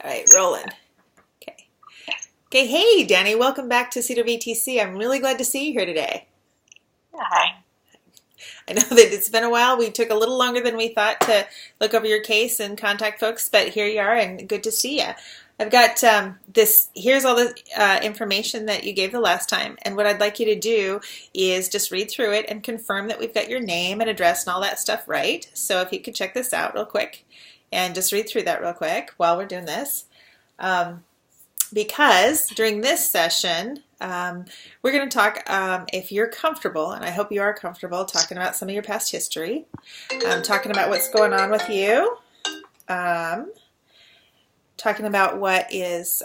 All right, rolling. Okay. Okay, hey, Danny, welcome back to Cedar VTC. I'm really glad to see you here today. Yeah, hi. I know that it's been a while. We took a little longer than we thought to look over your case and contact folks, but here you are, and good to see you. I've got this. Here's all the information that you gave the last time, and what I'd like you to do is just read through it and confirm that we've got your name and address and all that stuff right. So if you could check this out real quick and just read through that real quick while we're doing this. Um, because during this session, we're going to talk, if you're comfortable, and I hope you are comfortable, talking about some of your past history, talking about what's going on with you, um, talking about what is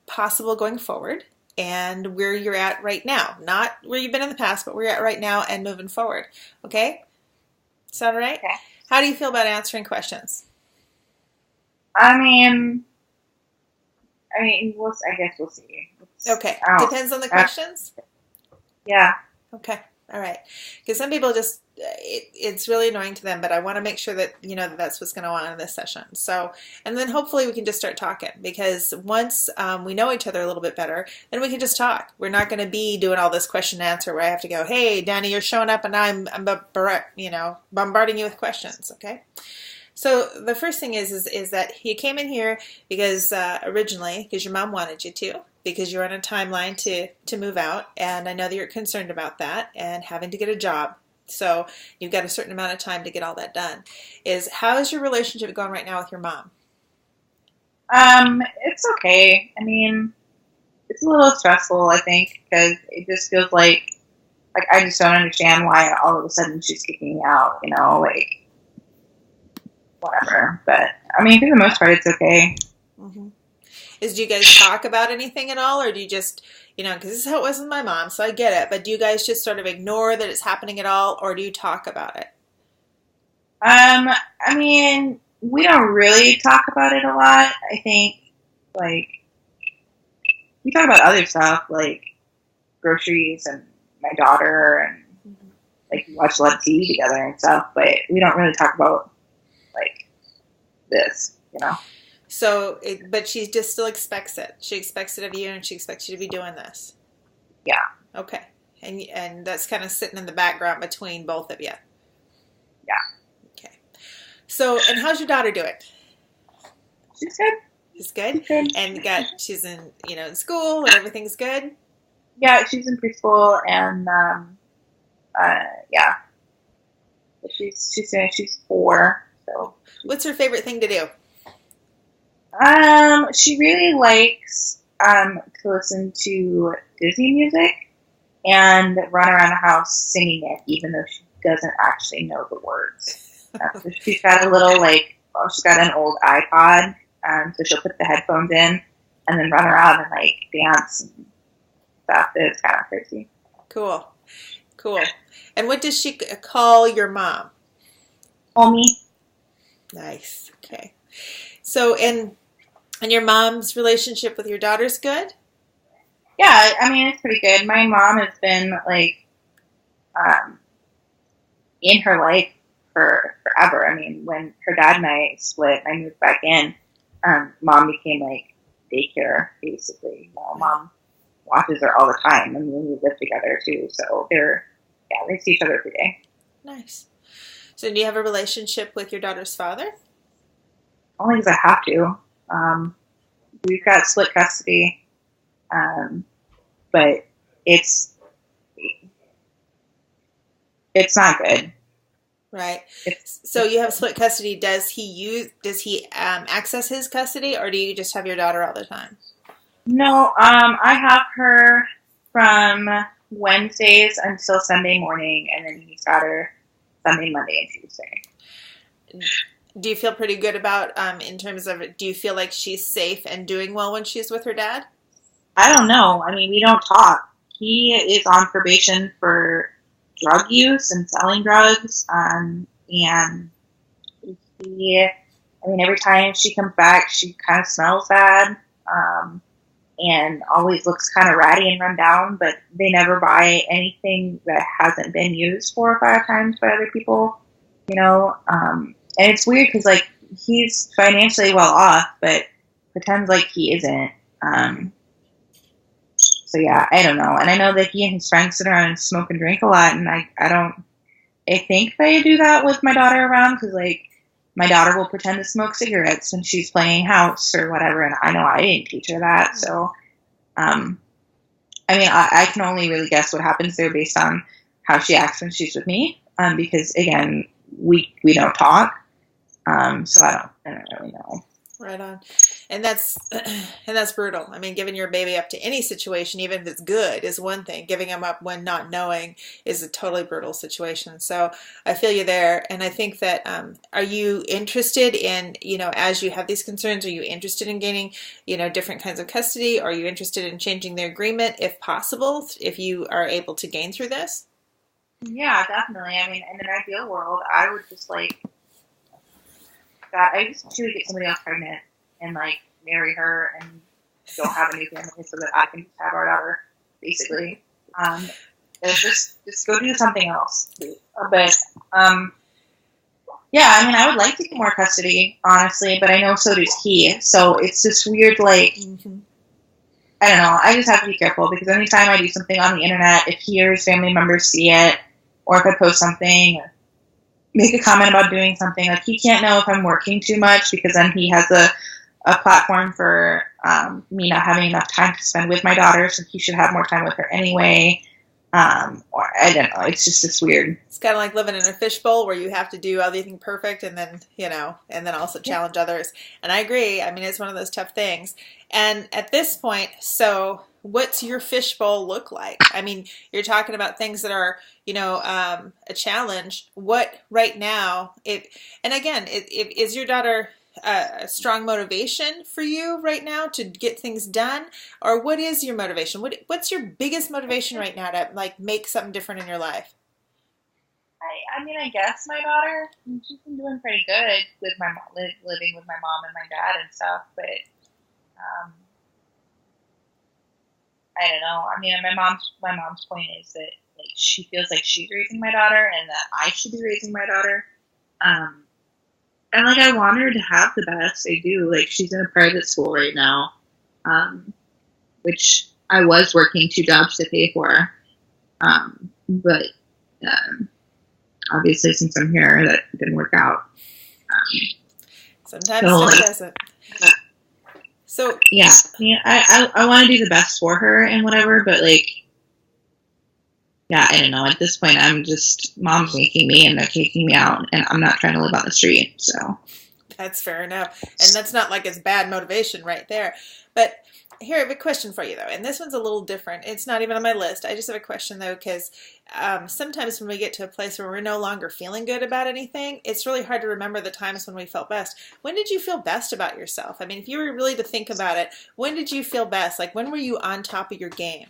possible going forward, and where you're at right now. Not where you've been in the past, but where you're at right now and moving forward. Okay? Sound right? Okay. How do you feel about answering questions? I mean, I guess we'll see. Okay. Oh, Depends on the questions? yeah. Okay. All right. Because some people just, it's really annoying to them, but I want to make sure that you know that that's what's going to go on in this session. So, and then hopefully we can just start talking because once we know each other a little bit better, then we can just talk. We're not going to be doing all this question and answer where I have to go, hey, Danny, you're showing up and I'm bombarding you with questions. Okay. So the first thing is that you came in here because originally because your mom wanted you to because you're on a timeline to move out, and I know that you're concerned about that and having to get a job. So you've got a certain amount of time to get all that done. How is your relationship going right now with your mom? It's okay. I mean, it's a little stressful, I think, because it just feels like I just don't understand why all of a sudden she's kicking me out. Like whatever. But I mean, for the most part, it's okay. Mm-hmm. Do you guys talk about anything at all, or do you just, because this is how it was with my mom, so I get it, but do you guys just sort of ignore that it's happening at all, or do you talk about it? I mean, we don't really talk about it a lot. I think like we talk about other stuff like groceries and my daughter and like we watch a lot of TV together and stuff, but we don't really talk about like this. So, but she just still expects it. She expects it of you, and she expects you to be doing this. Yeah, Okay, and that's kind of sitting in the background between both of you. yeah. Okay. So, and how's your daughter doing? She's good. She's good, She's good. and she's in school, and everything's good. Yeah, she's in preschool and yeah, she's 4. So What's her favorite thing to do? she really likes to listen to Disney music and run around the house singing it, even though she doesn't actually know the words. So she's got a little she's got an old iPod, so she'll put the headphones in and then run around and dance and stuff. It's kind of crazy. Cool, cool. And what does she call your mom? Homie. Nice. Okay. So, and your mom's relationship with your daughter's good? Yeah, I mean it's pretty good. My mom has been um, in her life for forever. I mean, when her dad and I split, I moved back in. Mom became daycare basically. Mom watches her all the time. I mean, we live together too, so they see each other every day. Nice. So, do you have a relationship with your daughter's father? Only because I have to. We've got split custody, but it's not good. Right. So you have split custody. Does he access his custody, or do you just have your daughter all the time? No, I have her from Wednesdays until Sunday morning, and then he's got her Sunday, Monday, and Tuesday. Do you feel pretty good about in terms of do you feel like she's safe and doing well when she's with her dad? I don't know. I mean, we don't talk. He is on probation for drug use and selling drugs, and every time she comes back, she kind of smells bad, and always looks kind of ratty and run down, but they never buy anything that hasn't been used 4 or 5 times by other people. And it's weird because he's financially well off, but pretends like he isn't. So yeah, I don't know. And I know that he and his friends sit around and smoke and drink a lot, and I think they do that with my daughter around, because like my daughter will pretend to smoke cigarettes when she's playing house or whatever, and I know I didn't teach her that. So, I mean, I can only really guess what happens there based on how she acts when she's with me, because again, we don't talk, so I don't really know. Right on. And that's brutal. I mean, giving your baby up to any situation, even if it's good, is one thing. Giving them up when not knowing is a totally brutal situation. So I feel you there. And I think that, are you interested in, as you have these concerns, are you interested in gaining, different kinds of custody? Are you interested in changing the agreement if possible, if you are able to gain through this? Yeah, definitely. I mean, in an ideal world, I would just like that. I just want you to get somebody else pregnant and like marry her and go have a new family so that I can just have our daughter, basically. Just go do something else. But yeah, I mean, I would like to get more custody, honestly, but I know so does he. So it's this weird, like, I don't know. I just have to be careful, because anytime I do something on the internet, if he or his family members see it, or if I post something, make a comment about doing something, like, he can't know if I'm working too much, because then he has a platform for me not having enough time to spend with my daughter, so he should have more time with her anyway. Or I don't know. It's just this weird. It's kind of like living in a fishbowl where you have to do everything perfect, and then and then also challenge others. And I agree. I mean, it's one of those tough things. And at this point, so what's your fishbowl look like? I mean, you're talking about things that are, a challenge. What right now? And again, is your daughter a strong motivation for you right now to get things done, or what is your motivation? What's your biggest motivation right now to like make something different in your life? I mean, I guess my daughter, she's been doing pretty good with my mom, living with my mom and my dad and stuff, but I don't know. I mean, my mom's point is that like she feels like she's raising my daughter and that I should be raising my daughter. And like I want her to have the best. I do. Like she's in a private school right now, which I was working 2 jobs to pay for. But obviously, since I'm here, that didn't work out. Sometimes it doesn't. So yeah, I want to do the best for her and whatever, but like, yeah, I don't know. At this point, I'm just mom's making me and they're taking me out, and I'm not trying to live on the street. So that's fair enough, and that's not like it's bad motivation right there. But here, I have a question for you though, and this one's a little different. It's not even on my list. I just have a question though, because sometimes when we get to a place where we're no longer feeling good about anything, it's really hard to remember the times when we felt best. When did you feel best about yourself? I mean, if you were really to think about it, when did you feel best? Like, when were you on top of your game?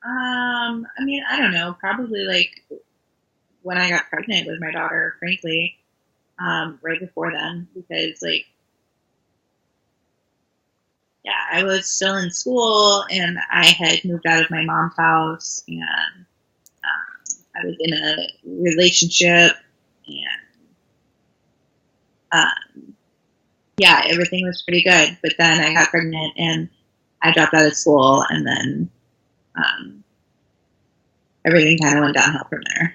I mean, I don't know. Probably like when I got pregnant with my daughter, frankly, right before then, because like, yeah, I was still in school and I had moved out of my mom's house, and I was in a relationship, and yeah, everything was pretty good. But then I got pregnant and I dropped out of school, and then everything kind of went downhill from there.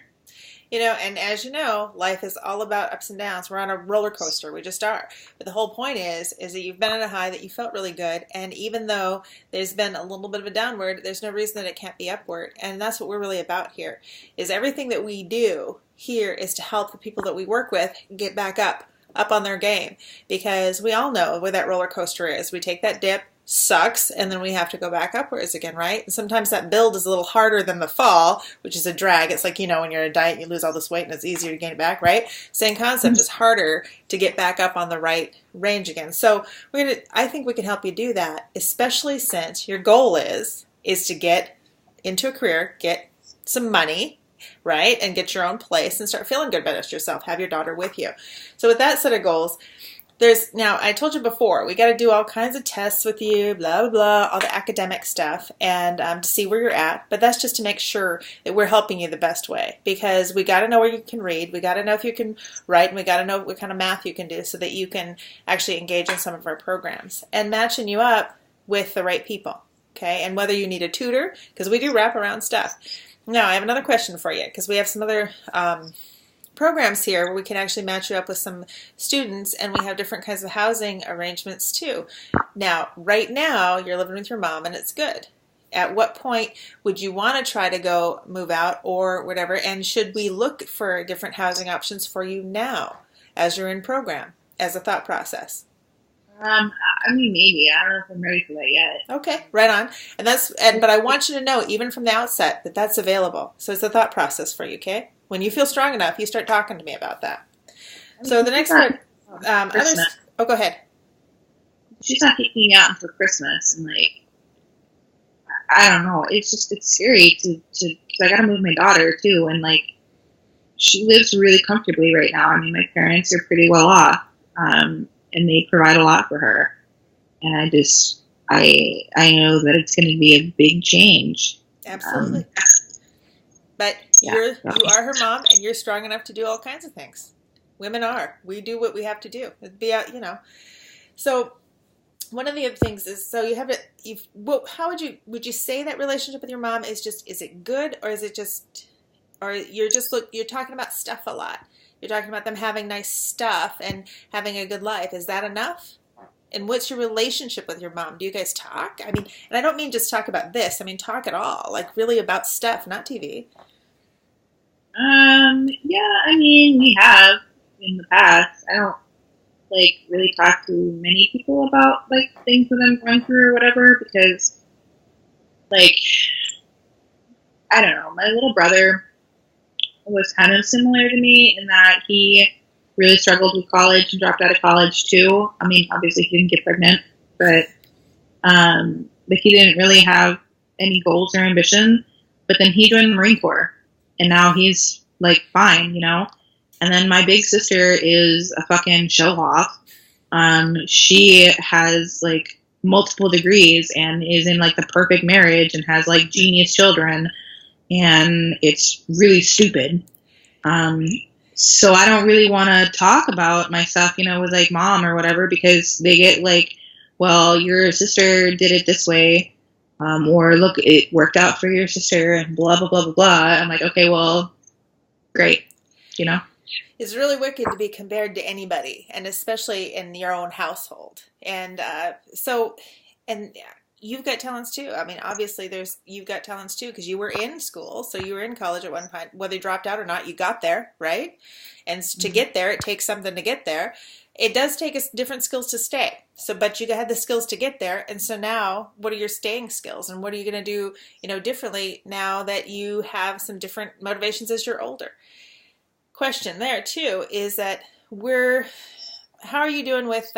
And as you know, life is all about ups and downs. We're on a roller coaster. We just are. But the whole point is that you've been on a high, that you felt really good. And even though there's been a little bit of a downward, there's no reason that it can't be upward. And that's what we're really about here, is everything that we do here is to help the people that we work with get back up on their game. Because we all know where that roller coaster is. We take that dip, sucks, and then we have to go back upwards again, right? And sometimes that build is a little harder than the fall, which is a drag. It's like, when you're on a diet, you lose all this weight and it's easier to gain it back, right? Same concept. It's harder to get back up on the right range again. So I think we can help you do that, especially since your goal is to get into a career, get some money, right? And get your own place and start feeling good about yourself. Have your daughter with you. So with that set of goals, Now I told you before, we got to do all kinds of tests with you, blah, blah, blah, all the academic stuff, and to see where you're at. But that's just to make sure that we're helping you the best way, because we got to know where you can read, we got to know if you can write, and we got to know what kind of math you can do so that you can actually engage in some of our programs and matching you up with the right people. Okay, and whether you need a tutor, because we do wrap around stuff. Now, I have another question for you, because we have some other programs here where we can actually match you up with some students, and we have different kinds of housing arrangements too. Now, right now, you're living with your mom, and it's good. At what point would you want to try to go move out or whatever, and should we look for different housing options for you now as you're in program, as a thought process? I mean, maybe. I don't know if I'm ready for that yet. Okay, right on. But I want you to know, even from the outset, that that's available. So it's a thought process for you, okay? When you feel strong enough, you start talking to me about that. So the next part, oh, go ahead. She's not kicking me out until Christmas, and like, I don't know. It's scary because I gotta move my daughter too, and like, she lives really comfortably right now. I mean, my parents are pretty well off. And they provide a lot for her. And I know that it's going to be a big change.…Absolutely. But yeah, you are her mom, and you're strong enough to do all kinds of things. Women are. We do what we have to do. So one of the other things is, so you have it. How would you say that relationship with your mom is it good, or is it just, or you're talking about stuff a lot? You're talking about them having nice stuff and having a good life. Is that enough? And what's your relationship with your mom? Do you guys talk? I mean, and I don't mean just talk about this. I mean, talk at all. Like, really about stuff, not TV. Yeah, I mean, we have in the past. I don't, like, really talk to many people about, like, things that I'm going through or whatever, because, like, I don't know. My little brother was kind of similar to me in that he really struggled with college and dropped out of college too. I mean, obviously he didn't get pregnant, but he didn't really have any goals or ambition. But then he joined the Marine Corps, and now he's like fine, you know. And then my big sister is a fucking show off. She has like multiple degrees and is in like the perfect marriage and has like genius children. And it's really stupid. So I don't really want to talk about my stuff, you know, with like mom or whatever, because they get like, well, your sister did it this way, or look, it worked out for your sister, and blah, blah, blah, blah, blah. I'm like, okay, well, great, you know? It's really wicked to be compared to anybody, and especially in your own household. And you've got talents too. I mean, obviously you've got talents too, because you were in school, so you were in college at one point. Whether you dropped out or not, you got there, right? And to get there, it takes something to get there. It does take us different skills to stay. So, but you had the skills to get there, and so now, what are your staying skills, and what are you going to do, differently now that you have some different motivations as you're older? Question there too is that how are you doing with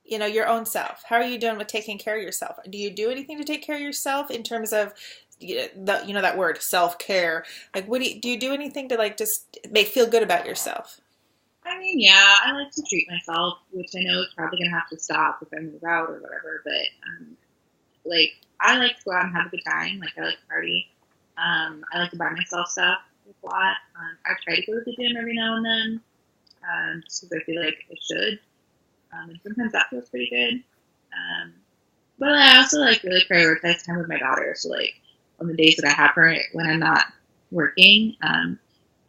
your own self? How are you doing with taking care of yourself? Do you do anything to take care of yourself in terms of that word self-care? Like, do you do anything to like just feel good about yourself? I mean, yeah, I like to treat myself, which I know is probably gonna have to stop if I move out or whatever. But like, I like to go out and have a good time. Like, I like to party. I like to buy myself stuff a lot. I try to go to the gym every now and then, just because I feel like I should. And sometimes that feels pretty good. But I also like really prioritize time with my daughter. So like on the days that I have her when I'm not working,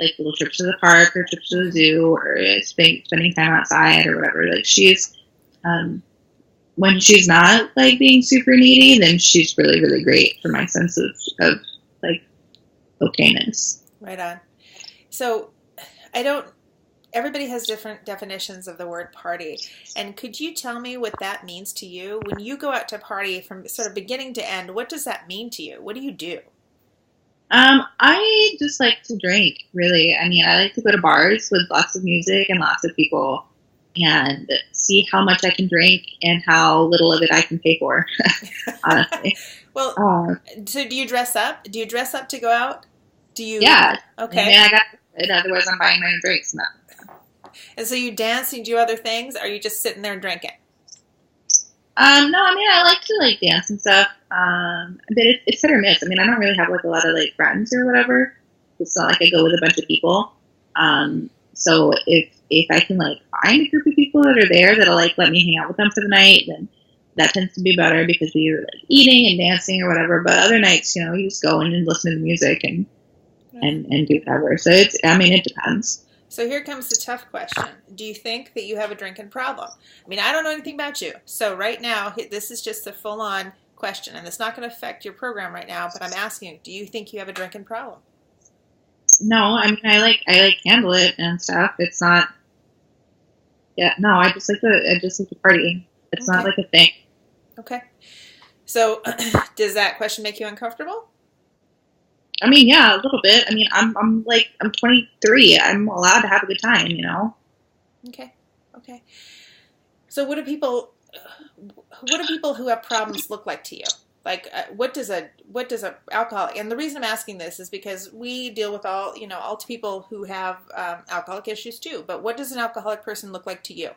like little trips to the park or trips to the zoo or spending time outside or whatever. Like she's, when she's not like being super needy, then she's really, really great for my sense of like okayness. Right on. So everybody has different definitions of the word party. And could you tell me what that means to you? When you go out to party from sort of beginning to end, what does that mean to you? What do you do? I just like to drink, really. I mean, I like to go to bars with lots of music and lots of people and see how much I can drink and how little of it I can pay for, honestly. Well, so do you dress up? Do you dress up to go out? Do you? Yeah. Okay. I mean, I got it. Otherwise, I'm buying my own drinks now. And so you dance and do other things? Or are you just sitting there and drinking? No, I mean, I like to like dance and stuff. But it's hit or miss. I mean, I don't really have like a lot of like friends or whatever. It's not like I go with a bunch of people. So if I can like find a group of people that are there that'll like let me hang out with them for the night, then that tends to be better because we are like eating and dancing or whatever. But other nights, you know, you just go in and listen to the music and do whatever. So I mean, it depends. So here comes the tough question. Do you think that you have a drinking problem? I mean, I don't know anything about you. So right now, this is just a full-on question, and it's not going to affect your program right now, but I'm asking you, do you think you have a drinking problem? No, I mean, I like handle it and stuff. It's not. Yeah, no, I just like to party. It's not like a thing. Okay. So, does that question make you uncomfortable? I mean, yeah, a little bit. I mean, I'm 23. I'm allowed to have a good time, you know. Okay. Okay. So, what do people who have problems look like to you? Like, what does a alcoholic? And the reason I'm asking this is because we deal with all people who have alcoholic issues too. But what does an alcoholic person look like to you?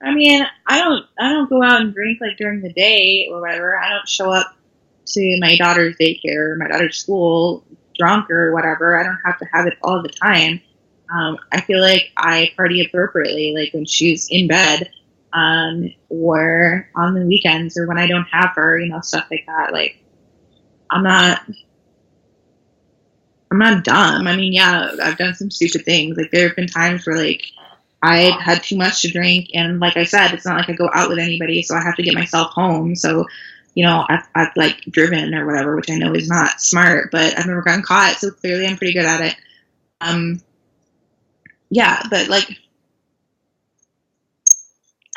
I mean, I don't go out and drink like during the day or whatever. I don't show up to my daughter's daycare or my daughter's school drunk or whatever. I don't have to have it all the time. I feel like I party appropriately, like when she's in bed, or on the weekends or when I don't have her, you know, stuff like that. Like, I'm not dumb. I mean, yeah, I've done some stupid things. Like, there have been times where like I've had too much to drink, and like I said, it's not like I go out with anybody, so I have to get myself home. So, you know, I've like driven or whatever, which I know is not smart, but I've never gotten caught, so clearly I'm pretty good at it. Yeah, but like,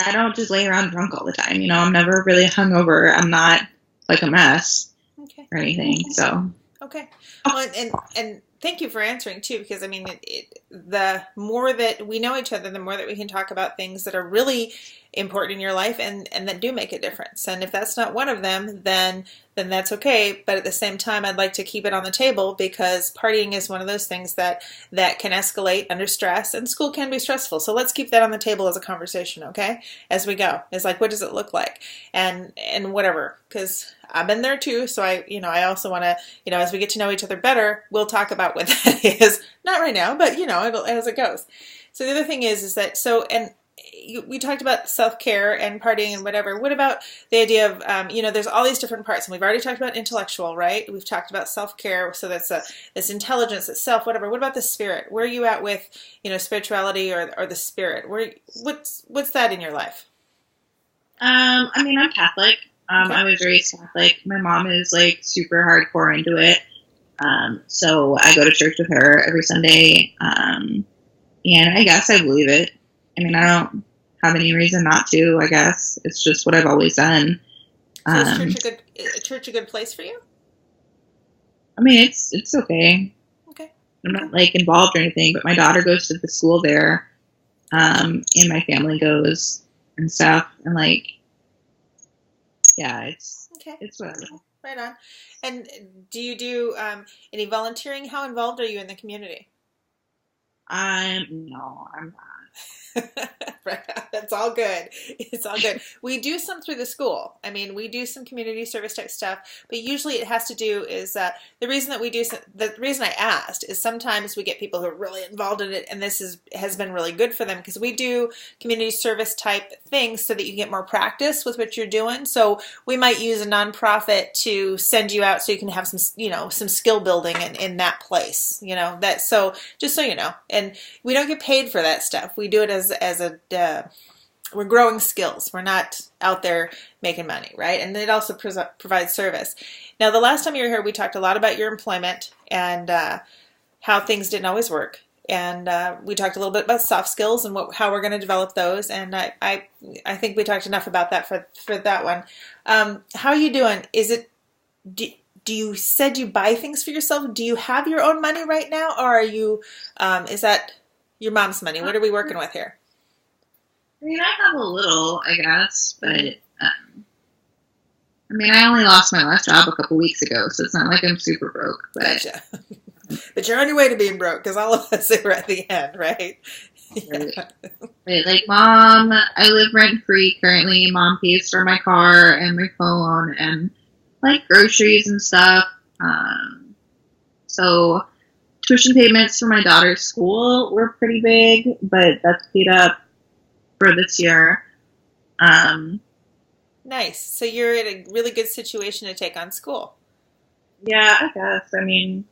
I don't just lay around drunk all the time. You know, I'm never really hungover. I'm not like a mess or anything. So. Okay. Well, and thank you for answering too, because I mean, the more that we know each other, the more that we can talk about things that are really important in your life and that do make a difference. And if that's not one of them, then that's okay. But at the same time, I'd like to keep it on the table because partying is one of those things that can escalate under stress, and school can be stressful. So let's keep that on the table as a conversation, okay? As we go. It's like, what does it look like? And whatever, because I've been there too. So I also want to, as we get to know each other better, we'll talk about what that is. Not right now, but as it goes. So the other thing is that, we talked about self-care and partying and whatever. What about the idea of, there's all these different parts, and we've already talked about intellectual, right? We've talked about self-care, so that's this intelligence, it's self, whatever. What about the spirit? Where are you at with, spirituality or the spirit? What's that in your life? I mean, I'm Catholic. I was raised Catholic. My mom is like super hardcore into it. So I go to church with her every Sunday. And I guess I believe it. I mean, I don't have any reason not to, I guess. It's just what I've always done. So is church a good place for you? I mean, it's okay. Okay. I'm not like involved or anything, but my daughter goes to the school there. And my family goes and stuff. And like, yeah, it's whatever. Right on. And do you do any volunteering? How involved are you in the community? No, I'm not. That's all good. It's all good. We do some through the school. I mean, we do some community service type stuff, but usually it has to do is the reason I asked is sometimes we get people who are really involved in it, and this has been really good for them because we do community service type things so that you get more practice with what you're doing. So we might use a nonprofit to send you out so you can have some skill building in that place. So just so you know, and we don't get paid for that stuff. We do it as we're growing skills. We're not out there making money, right? And it also provides service. Now, the last time you were here, we talked a lot about your employment and how things didn't always work. And we talked a little bit about soft skills and how we're going to develop those. And I think we talked enough about that for that one. How are you doing? Do you said you buy things for yourself? Do you have your own money right now? Or are you, is that your mom's money? What are we working with here? I mean, I have a little, I guess, but I mean, I only lost my last job a couple weeks ago, so it's not like I'm super broke. But gotcha. But you're on your way to being broke because all of us are at the end, right? Right. Right, like mom, I live rent free currently. Mom pays for my car and my phone and like groceries and stuff. So tuition payments for my daughter's school were pretty big, but that's paid up for this year. Um, Nice. So you're in a really good situation to take on school. yeah, I guess. I mean,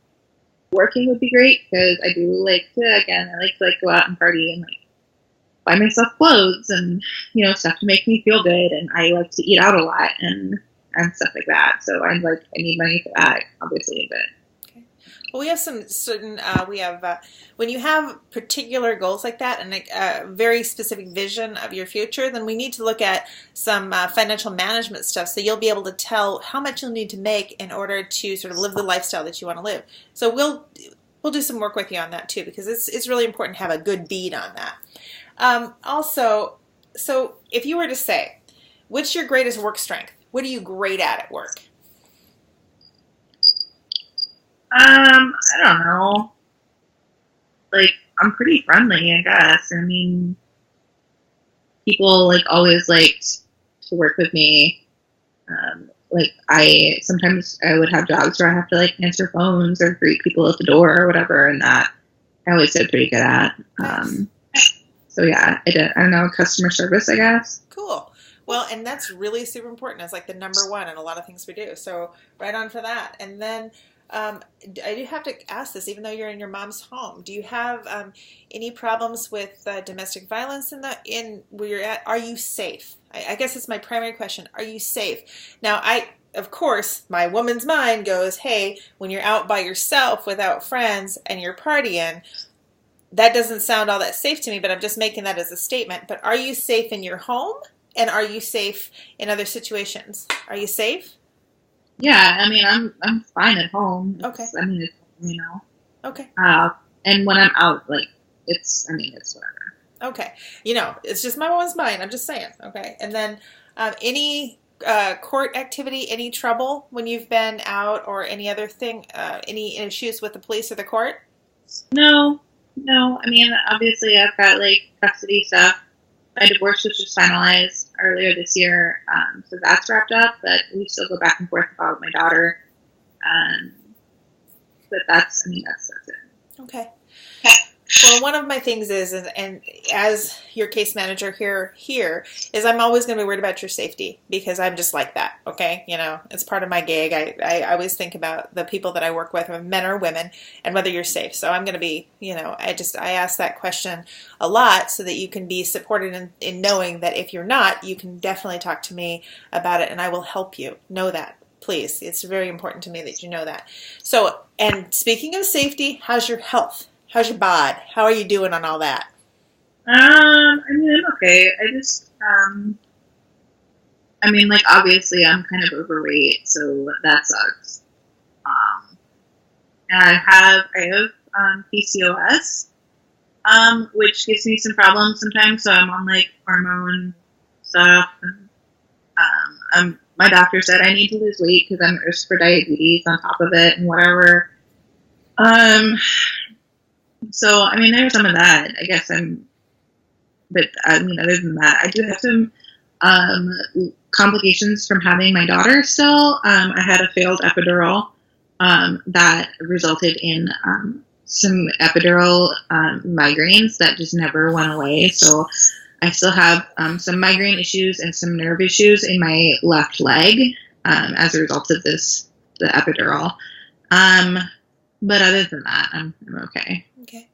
working would be great because I do like to, again, I like to like go out and party and like buy myself clothes and stuff to make me feel good, and I like to eat out a lot and stuff like that. So I'm like, I need money for that, obviously, but Okay. Well, we have some certain, we have, when you have particular goals like that and like a very specific vision of your future, then we need to look at some financial management stuff. So you'll be able to tell how much you'll need to make in order to sort of live the lifestyle that you want to live. So we'll do some work with you on that too, because it's really important to have a good bead on that. Also, so if you were to say, what's your greatest work strength? What are you great at work? I don't know. Like, I'm pretty friendly, I guess. I mean, people like always liked to work with me. Like I sometimes I would have jobs where I have to like answer phones or greet people at the door or whatever, and that I always did pretty good at. Nice. So yeah, I don't know, customer service, I guess. Cool. Well, and that's really super important. It's like the number one in a lot of things we do. So right on for that. And then I do have to ask this, even though you're in your mom's home, do you have any problems with domestic violence in where you're at? Are you safe? I guess it's my primary question. Are you safe? Now, of course, my woman's mind goes, hey, when you're out by yourself without friends and you're partying, that doesn't sound all that safe to me, but I'm just making that as a statement. But are you safe in your home? And are you safe in other situations? Are you safe? Yeah, I mean, I'm fine at home. Okay. I mean, Okay. and when I'm out, like, it's whatever. Okay. It's just my woman's mind. I'm just saying. Okay. And then any court activity, any trouble when you've been out or any other thing, any issues with the police or the court? No, no. I mean, obviously, I've got like custody stuff. My divorce was just finalized earlier this year, so that's wrapped up. But we still go back and forth about my daughter. Um, but that's it. Okay. Well, one of my things is, and as your case manager here is I'm always going to be worried about your safety because I'm just like that. Okay. It's part of my gig. I always think about the people that I work with, men or women, and whether you're safe. So I'm going to be, I ask that question a lot so that you can be supported in knowing that if you're not, you can definitely talk to me about it and I will help you. Know that. Please. It's very important to me that you know that. So, and speaking of safety, how's your health? How's your bod? How are you doing on all that? I mean, I'm okay. I mean, like, obviously, I'm kind of overweight, so that sucks. And I have PCOS, which gives me some problems sometimes. So I'm on like hormone stuff. And, my doctor said I need to lose weight because I'm at risk for diabetes on top of it and whatever. So, I mean, there's some of that. I guess but I mean, other than that, I do have some complications from having my daughter still. I had a failed epidural that resulted in some epidural migraines that just never went away. So I still have some migraine issues and some nerve issues in my left leg as a result of the epidural. But other than that, I'm okay. Okay.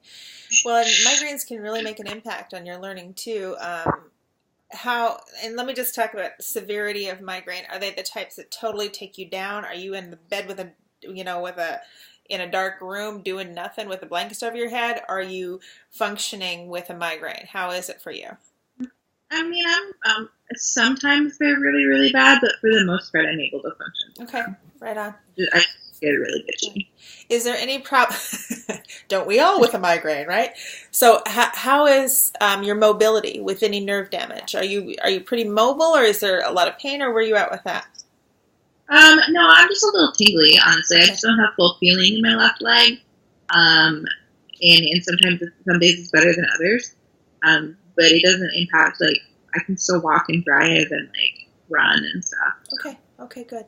Well, and migraines can really make an impact on your learning too. And let me just talk about severity of migraine. Are they the types that totally take you down? Are you in the bed in a dark room doing nothing with a blanket over your head? Are you functioning with a migraine? How is it for you? I mean, sometimes they're really, really bad, but for the most part, I'm able to function. Okay, right on. I get really bitchy. Is there any problem? Don't we all with a migraine, right? So how is your mobility with any nerve damage? Are you pretty mobile, or is there a lot of pain, or where are you at with that? No, I'm just a little tingly, honestly. Okay. I just don't have full feeling in my left leg. And sometimes some days it's better than others. But it doesn't impact, like, I can still walk and drive and, like, run and stuff. Okay, good.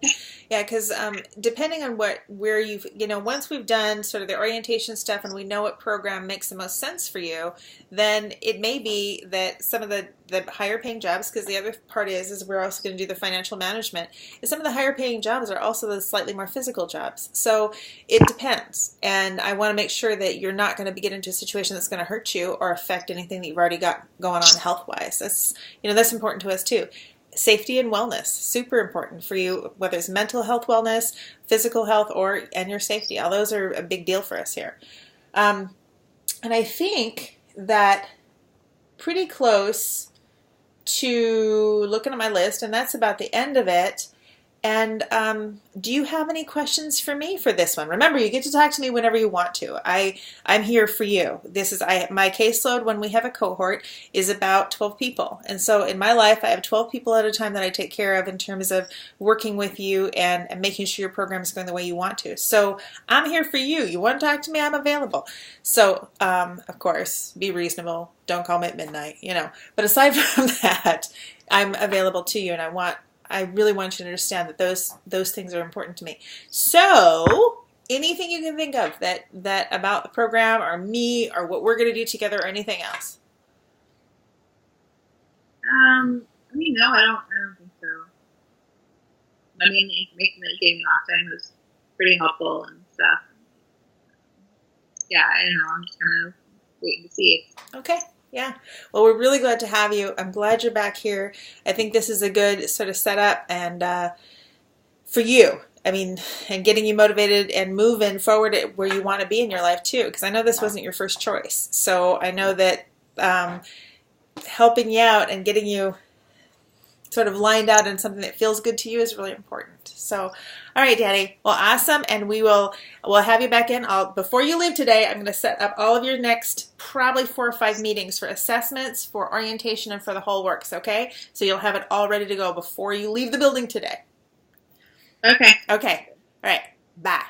Yeah, because depending on where once we've done sort of the orientation stuff and we know what program makes the most sense for you, then it may be that some of the higher paying jobs, because the other part is we're also going to do the financial management, is some of the higher paying jobs are also the slightly more physical jobs. So it depends. And I want to make sure that you're not going to get into a situation that's going to hurt you or affect anything that you've already got going on health-wise. That's important to us too. Safety and wellness, super important for you, whether it's mental health wellness, physical health, and your safety. All those are a big deal for us here. And I think that pretty close to looking at my list, and that's about the end of it. And do you have any questions for me for this one? Remember, you get to talk to me whenever you want to. I'm here for you. My caseload when we have a cohort is about 12 people. And so in my life, I have 12 people at a time that I take care of in terms of working with you and making sure your program is going the way you want to. So I'm here for you. You want to talk to me? I'm available. So, of course, be reasonable. Don't call me at midnight, But aside from that, I'm available to you, and I really want you to understand that those things are important to me. So, anything you can think of that about the program or me or what we're going to do together or anything else? No, I don't think so. I mean, the information that you gave me last time was pretty helpful and stuff. Yeah, I don't know. I'm just kind of waiting to see. Okay. Yeah. Well, we're really glad to have you. I'm glad you're back here. I think this is a good sort of setup and for you. I mean, and getting you motivated and moving forward at where you want to be in your life too, because I know this wasn't your first choice. So I know that helping you out and getting you sort of lined out in something that feels good to you is really important. So, all right, Daddy. Well, awesome. And we'll have you back in. Before you leave today, I'm going to set up all of your next probably 4 or 5 meetings for assessments, for orientation, and for the whole works, okay? So you'll have it all ready to go before you leave the building today. Okay. Okay. All right. Bye.